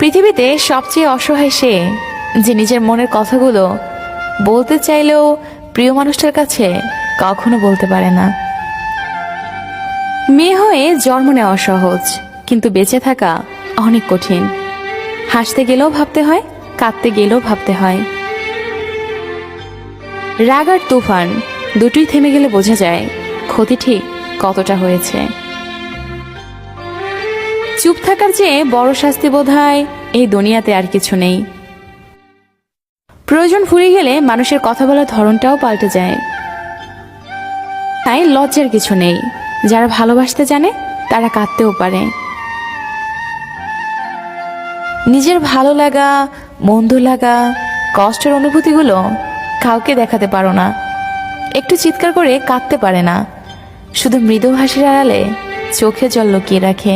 পৃথিবীতে সবচেয়ে অসহায় সে, যে নিজের মনের কথাগুলো বলতে চাইলেও প্রিয় মানুষটার কাছে কখনো বলতে পারে না। মেয়ে হয়ে জন্ম নেওয়া সহজ, কিন্তু বেঁচে থাকা অনেক কঠিন। হাসতে গেলেও ভাবতে হয়, কাঁদতে গেলেও ভাবতে হয়। রাগ আর তুফান দুটোই থেমে গেলে বোঝা যায় ক্ষতি ঠিক কতটা হয়েছে। চুপ থাকার চেয়ে বড় শাস্তি বোধহয় এই দুনিয়াতে আর কিছু নেই। প্রয়োজন ফুরিয়ে গেলে মানুষের কথা বলার ধরনটাও পাল্টে যায়। তাই লজ্জার কিছু নেই। যারা ভালোবাসতে জানে তারা কাঁদতেও পারে। নিজের ভালো লাগা, মন্দ লাগা, কষ্টের অনুভূতিগুলো কাউকে দেখাতে পারো না, একটু চিৎকার করে কাঁদতে পারে না, শুধু মৃদু হাসির আড়ালে চোখে জল লুকিয়ে রাখে।